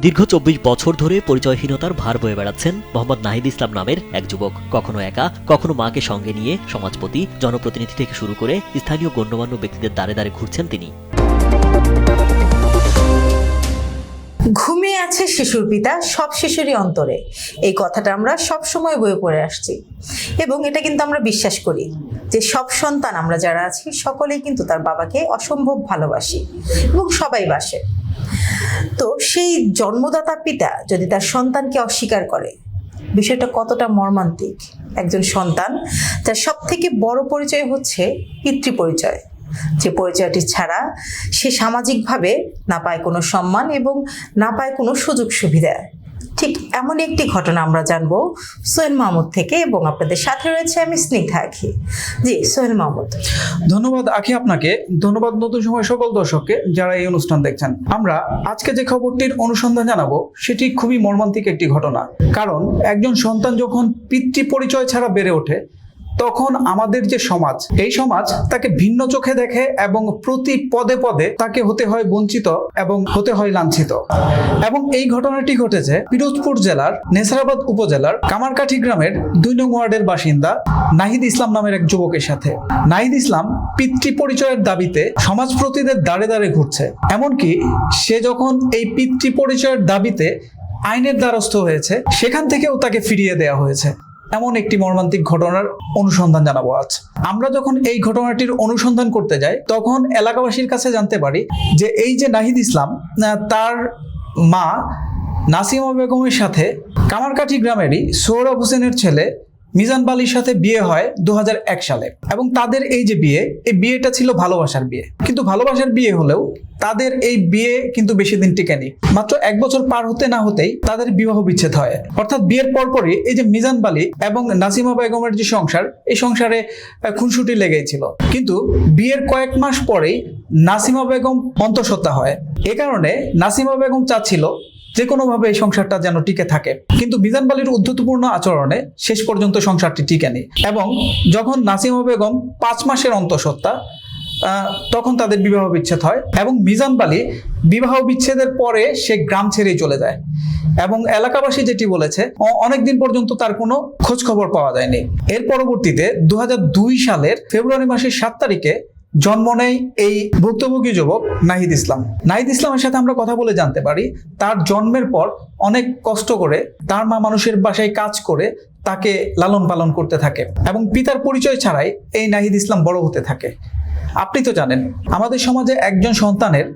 দীর্ঘ ২৪ বছর ধরে পরিচয়হীনতার ভার বয়ে বেড়াচ্ছেন মোহাম্মদ নাহিদ ইসলাম নামের এক যুবক। কখনো একা, কখনো মাকে সঙ্গে নিয়ে সমাজপতি, জনপ্রতিনিধি থেকে শুরু করে স্থানীয় গণ্যমান্য ব্যক্তিদের দ্বারে দ্বারে ঘুরছেন তিনি। ঘুমিয়ে আছে শিশুর পিতা, সব শিশুরই অন্তরে। এই কথাটা আমরা সব সময় বয়ে পড়ে আসছি এবং এটা কিন্তু আমরা বিশ্বাস করি যে সব সন্তান আমরা যারা আছি সকলেই কিন্তু তার বাবাকে অসম্ভব ভালোবাসি এবং সবাই বাসে। তো সেই জন্মদাতা পিতা যদি তার সন্তানকে অস্বীকার করে, বিষয়টা কতটা মর্মান্তিক। একজন সন্তান যার সব থেকে বড় পরিচয় হচ্ছে পিতৃ পরিচয়, যে পরিচয়টি ছাড়া সে সামাজিকভাবে না পায় কোনো সম্মান এবং না পায় কোনো সুযোগ সুবিধা। ঠিক এমন একটি ঘটনা আমরা জানবো সোহেল মাহমুদ থেকে এবং আপনাদের সাথে রয়েছে আমি স্নিগ্ধা আখি। জি সোহেল মাহমুদ। ধন্যবাদ আখি আপনাকে, ধন্যবাদ নতুন সময় সকল দর্শককে যারা এই অনুষ্ঠান দেখছেন। আমরা আজকে যে খবরটির অনুসন্ধান জানাবো সেটি খুবই মর্মান্তিক একটি ঘটনা। কারণ একজন সন্তান যখন পিতৃ পরিচয় ছাড়া বেড়ে ওঠে তখন আমাদের যে সমাজ, এই সমাজ তাকে ভিন্ন চোখে দেখে এবং প্রতি পদে পদে তাকে হতে হয় বঞ্চিত এবং হতে হয় লাঞ্ছিত। এবং এই ঘটনাটি ঘটেছে পিরোজপুর জেলার নেছারাবাদ উপজেলার কামারকাঠি গ্রামের ২ নং ওয়ার্ডের বাসিন্দা নাহিদ ইসলাম নামের এক যুবকের সাথে। নাহিদ ইসলাম পিতৃ পরিচয়ের দাবিতে সমাজপ্রতিদের দ্বারে দ্বারে ঘুরছে। এমনকি সে যখন এই পিতৃ পরিচয়ের দাবিতে আইনের দ্বারস্থ হয়েছে, সেখান থেকেও তাকে ফিরিয়ে দেওয়া হয়েছে। এমন একটি মর্মান্তিক ঘটনার অনুসন্ধান জানাবো আজ। আমরা যখন এই ঘটনাটির অনুসন্ধান করতে যাই তখন এলাকাবাসীর কাছে জানতে পারি যে এই যে নাহিদ ইসলাম, তার মা নাসিমা বেগমের সাথে কামারকাঠি গ্রামেরই সোহরাব হোসেনের ছেলে মিজান বালির সাথে বিয়ে হয় ২০০১ সালে। এবং তাদের এই যে বিয়ে, এই বিয়েটা ছিল ভালোবাসার বিয়ে। কিন্তু ভালোবাসার বিয়ে হলেও তাদের এই বিয়ে কিন্তু বেশি দিন টিকেনি। মাত্র ১ বছর পার হতে না হতেই তাদের বিবাহ বিচ্ছেদ হয়। অর্থাৎ বিয়ের পরপরই এই যে মিজান বালি এবং নাসিমা বেগমের যে সংসার, এই সংসারে খুনসুটি লেগেই ছিল। কিন্তু বিয়ের কয়েক মাস পরেই নাসিমা বেগম অন্তঃসত্ত্বা হয়। এ কারণে নাসিমা বেগম চাচ্ছিল যে কোনোভাবে এই সংসারটা যেন টিকে থাকে। কিন্তু মিজান বালির উদ্ধতপূর্ণ আচরণে শেষ পর্যন্ত সংসারটি টিকেনি। এবং যখন নাসিমা বেগম ৫ মাসের অন্তঃসত্ত্বা, তখন তাদের বিবাহ বিচ্ছেদ হয়। এবং মিজান বালি বিবাহ বিচ্ছেদের পরে সে গ্রাম ছেড়েই চলে যায়। এবং এলাকাবাসী যেটি বলেছে, অনেকদিন পর্যন্ত তার কোনো খোঁজ খবর পাওয়া যায়নি। এর পরবর্তীতে ২০০২ সালের ফেব্রুয়ারি মাসের ৭ তারিখে জন্ম নেয় এই ভুক্তভোগী যুবক নাহিদ ইসলাম। নাহিদ ইসলামের সাথে আমরা কথা বলে জানতে পারি তার জন্মের পর অনেক কষ্ট করে তার মা মানুষের বাসায় কাজ করে তাকে লালন পালন করতে থাকে এবং পিতার পরিচয় ছাড়াই এই নাহিদ ইসলাম বড় হতে থাকে। আপনি তো জানেন আমাদের সমাজে একজন সন্তানের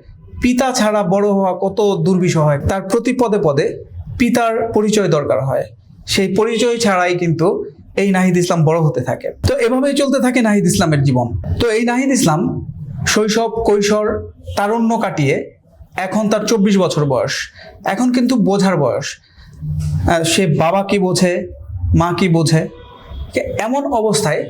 পিতা ছাড়া বড় হওয়া কত দুর্বিষহ হয়। তার প্রতি পদে পদে পিতার পরিচয় দরকার হয়। সেই পরিচয় ছাড়াই কিন্তু এই নাহিদ ইসলাম বড় হতে থাকে। তো এভাবেই চলতে থাকে নাহিদ ইসলামের জীবন। তো এই নাহিদ ইসলাম শৈশব, কৈশোর, তারুণ্য কাটিয়ে এখন তার ২৪ বছর বয়স। এখন কিন্তু বোঝার বয়স। সে বাবা কি বোঝে, মা কি বোঝে, এমন অবস্থায়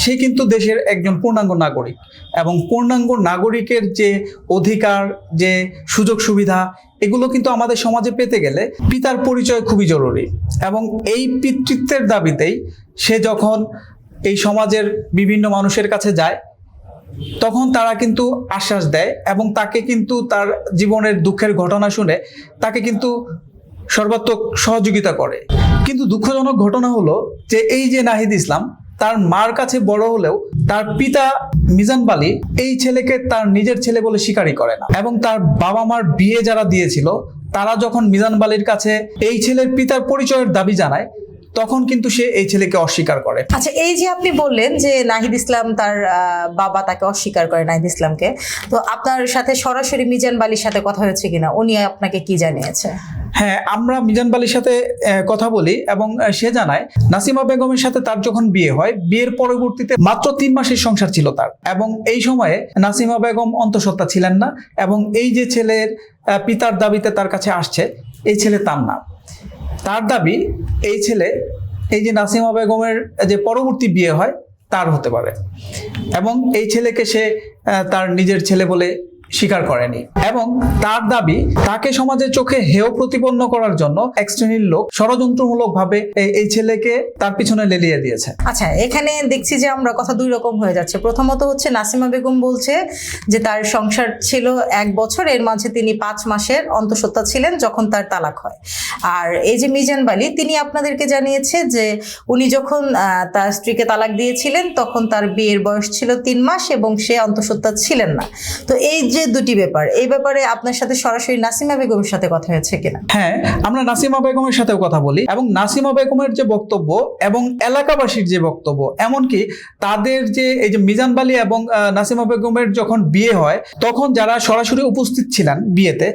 সে কিন্তু দেশের একজন পূর্ণাঙ্গ নাগরিক। এবং পূর্ণাঙ্গ নাগরিকের যে অধিকার, যে সুযোগ সুবিধা, এগুলো কিন্তু আমাদের সমাজে পেতে গেলে পিতার পরিচয় খুবই জরুরি। এবং এই পিতৃত্বের দাবিতেই সে যখন এই সমাজের বিভিন্ন মানুষের কাছে যায় তখন তারা কিন্তু আশ্বাস দেয় এবং তাকে কিন্তু তার জীবনের দুঃখের ঘটনা শুনে তাকে কিন্তু সর্বাত্মক সহযোগিতা করে। কিন্তু দুঃখজনক ঘটনা হলো যে এই যে নাহিদ ইসলাম তার মার কাছে বড় হলেও তার পিতা মিজান বালি এই ছেলেকে তার নিজের ছেলে বলে স্বীকারই করে না। এবং তার বাবা মার বিয়ে যারা দিয়েছিল তারা যখন মিজান বালির কাছে এই ছেলের পিতার পরিচয়ের দাবি জানায় তখন কিন্তু সে এই ছেলেকে অস্বীকার করে। আচ্ছা, এই যে আপনি বললেন যে নাহিদ ইসলাম তার বাবা তাকে অস্বীকার করে নাহিদ ইসলামকে, তো আপনার সাথে সরাসরি মিজান বালির সাথে কথা হয়েছে কিনা, উনি আপনাকে কি জানিয়েছে? হ্যাঁ, আমরা মিজান বালির সাথে কথা বলি এবং সে জানায় নাসিমা বেগমের সাথে তার যখন বিয়ে হয়, বিয়ের পরবর্তীতে মাত্র ৩ মাসের সংসার ছিল তার। এবং এই সময়ে নাসিমা বেগম অন্তঃসত্ত্বা ছিলেন না। এবং এই যে ছেলের পিতার দাবিতে তার কাছে আসছে, এই ছেলে তার না। তার দাবি এই ছেলে, এই যে নাসিমা বেগমের যে পরবর্তী বিয়ে হয় তার হতে পারে। এবং এই ছেলেকে সে তার নিজের ছেলে বলে স্বীকার করেনি এবং তার দাবি তাকে সমাজের চোখে হেয় প্রতিপন্ন করার জন্য এক শ্রেণীর লোক ষড়যন্ত্রমূলকভাবে এই ছেলেকে তার পিছনে লেলিয়ে দিয়েছে। আচ্ছা, এখানে দেখছি যে আমরা কথা দুই রকম হয়ে যাচ্ছে। প্রথমত হচ্ছে নাসিমা বেগম বলছে যে তার সংসার ছিল 1 বছর, এর মাঝে তিনি 5 মাসের অন্তঃসত্ত্বা ছিলেন যখন তার তালাক হয়। আর এই যে মিজান বালি, তিনি আপনাদেরকে জানিয়েছে যে উনি যখন তার স্ত্রীকে তালাক দিয়েছিলেন তখন তার বিয়ের বয়স ছিল 3 মাস এবং সে অন্তঃসত্ত্বা ছিলেন না। তো এই যে দুটি ব্যাপার, এই ব্যাপারে আপনার সাথে সরাসরি নাসিমা বেগমের সাথে কথা হয়েছে কিনা? হ্যাঁ, আমরা নাসিমা বেগমের সাথেও কথা বলি এবং নাসিমা বেগমের যে বক্তব্য এবং এলাকাবাসীর যে বক্তব্য, এমনকি তাদের যে এই যে মিজান বালি এবং নাসিমা বেগমের যখন বিয়ে হয় তখন যারা সরাসরি উপস্থিত ছিলেন বিয়েতে,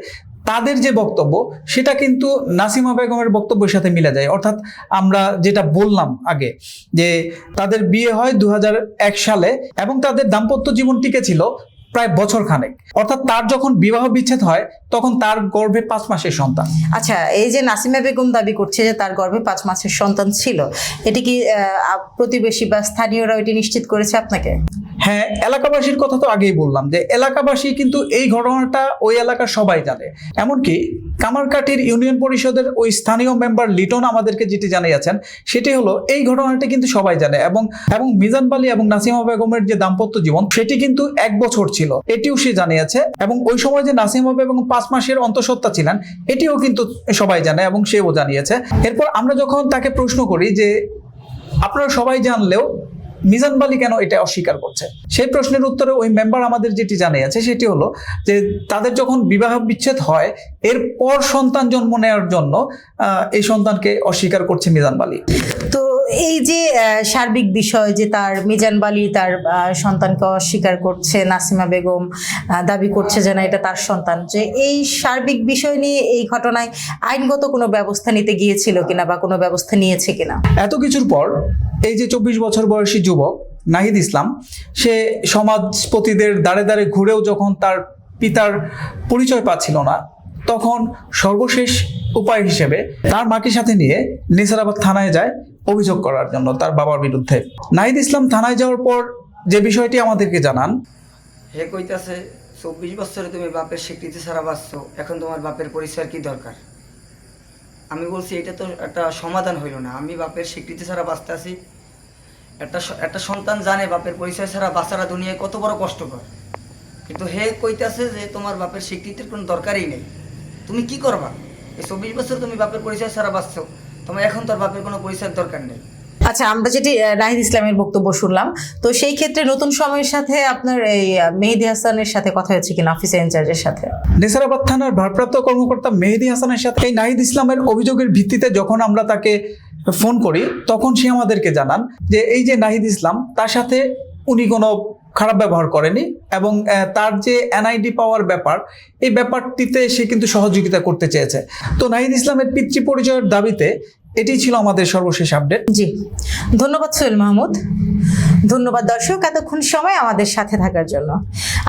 তাদের যে বক্তব্য সেটা কিন্তু নাসিমা বেগমের বক্তব্যের সাথে মিলে যায়। অর্থাৎ আমরা যেটা বললাম আগে যে তাদের বিয়ে হয় 2001 সালে এবং তাদের দাম্পত্য জীবন টিকেছিল প্রায় বছর খানেক। অর্থাৎ তার যখন বিবাহ বিচ্ছেদ হয় তখন তার গর্ভে 5 মাসের সন্তান। আচ্ছা, এই যে নাসিমা বেগম দাবি করছে যে তার গর্ভে 5 মাসের সন্তান ছিল, এটি কি প্রতিবেশী বা স্থানীয়রা এটি নিশ্চিত করেছে আপনাকে? হ্যাঁ, এলাকাবাসীর কথা তো আগেই বললাম যে এলাকাবাসী কিন্তু এই ঘটনাটা ওই এলাকার সবাই জানে। এমনকি কামারকাঠির ইউনিয়ন পরিষদের ওই স্থানীয় মেম্বার লিটন আমাদেরকে যেটি জানিয়েছেন সেটি হলো এই ঘটনাটি কিন্তু সবাই জানে এবং মিজান বালি এবং নাসিমা বেগমের যে দাম্পত্য জীবন সেটি কিন্তু 1 বছর ছিল, এটিও সে জানিয়েছে। এবং ওই সময় যে নাসিমা বেগম 5 মাসের অন্তঃসত্ত্বা ছিলেন এটিও কিন্তু সবাই জানে এবং সেও জানিয়েছে। এরপর আমরা যখন তাকে প্রশ্ন করি যে আপনারা সবাই জানলেও মিজান বালি কেন এটা অস্বীকার করছে, সেই প্রশ্নের উত্তরে ওই মেম্বার আমাদের যেটি জানিয়েছে সেটি হলো যে তাদের যখন বিবাহ বিচ্ছেদ হয় এরপর সন্তান জন্ম নেওয়ার জন্য এই সন্তানকে অস্বীকার করছে মিজান বালি। তো এই যে সার্বিক বিষয় যে তার মিজান বালি তার সন্তানকে অস্বীকার করছে, নাসিমা বেগম দাবি করছে যে না এটা তার সন্তান, যে এই সার্বিক বিষয় নিয়ে এই ঘটনায় আইনগত কোনো ব্যবস্থা নিতে গিয়েছিল কিনা বা কোনো ব্যবস্থা নিয়েছে কিনা? এত কিছুর পর এই যে 24 বছর বয়সী যুবক নাহিদ ইসলাম, সে সমাজপতিদের দ্বারে দ্বারে ঘুরেও যখন তার পিতার পরিচয় পাচ্ছিল না, তখন সর্বশেষ উপায় হিসেবে তার মাকে সাথে নিয়ে নেসারাবাদ থানায় যায় অভিযোগ করার জন্য তার বাবার বিরুদ্ধে। নাহিদ ইসলাম থানায় যাওয়ার পর যে বিষয়টি আমাদেরকে জানান, হে কইতাছে 24 বছরে তুমি বাপের স্বীকৃতি ছাড়া বাঁচছো, এখন তোমার বাপের পরিচয়ের কি দরকার? আমি বলছি এটা তো একটা সমাধান হইল না, আমি বাপের স্বীকৃতি ছাড়া বাঁচতে আছি। একটা সন্তান জানে বাপের পরিচয় ছাড়া বাঁচারা দুনিয়ায় কত বড় কষ্টকর, কিন্তু হে কইতাছে যে তোমার বাপের স্বীকৃতির কোনো দরকারই নেই, তুমি কি করবা? এই 24 বছর তুমি বাপের পরিচয় ছাড়া বাঁচছো, তোমার এখন তোর বাপের কোনো পরিচয়ের দরকার নেই। আচ্ছা, আমরা যেটি নাহিদ ইসলামের বক্তব্য শুনলাম, তো সেই ক্ষেত্রে নতুন সময়ের সাথে আপনার এই মেহেদি হাসানের সাথে কথা হয়েছে কিনা, অফিসার ইনচার্জের সাথে? নেসারাবাদ থানার ভারপ্রাপ্ত কর্মকর্তা মেহেদি হাসানের সাথে এই নাহিদ ইসলামের অভিযোগের ভিত্তিতে যখন আমরা তাকে ফোন করি তখন সে আমাদেরকে জানান যে এই যে নাহিদ ইসলাম, তার সাথে উনি কোনো খারাপ ব্যবহার করেনি এবং তার যে এনআইডি পাওয়ার ব্যাপার, এই ব্যাপারটিতে সে কিন্তু সহযোগিতা করতে চেয়েছে। তো নাহিদ ইসলামের পিতৃ পরিচয়ের দাবিতে এটি ছিল আমাদের সর্বশেষ আপডেট। জি, ধন্যবাদ সোহেল মাহমুদ। ধন্যবাদ দর্শক এতক্ষণ সময় আমাদের সাথে থাকার জন্য।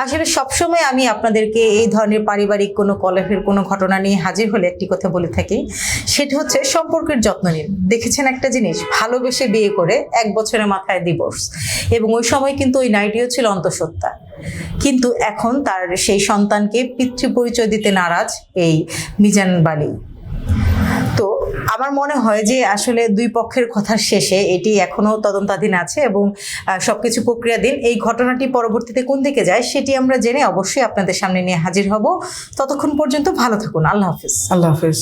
আসলে সবসময় আমি আপনাদেরকে এই ধরনের পারিবারিক কোনো কলহের কোনো ঘটনা নিয়ে হাজির হলে একটি কথা বলে থাকি, সেটা হচ্ছে সম্পর্কের যত্ন নিন। দেখেছেন একটা জিনিস, ভালোবেসে বিয়ে করে 1 বছরের মাথায় ডিভোর্স, এবং ওই সময় কিন্তু ওই নারীটিও ছিল অন্তঃসত্ত্বা, কিন্তু এখন তার সেই সন্তানকে পিতৃ পরিচয় দিতে নারাজ এই মিজান বালি। তো আমার মনে হয় যে আসলে দুই পক্ষের কথার শেষে এটি এখনো তদন্তাধীন আছে এবং সবকিছু প্রক্রিয়াধীন। এই ঘটনাটি পরবর্তীতে কোন দিকে যায় সেটি আমরা জেনে অবশ্যই আপনাদের সামনে নিয়ে হাজির হব। ততক্ষণ পর্যন্ত ভালো থাকুন। আল্লাহ হাফিজ। আল্লাহ হাফিজ।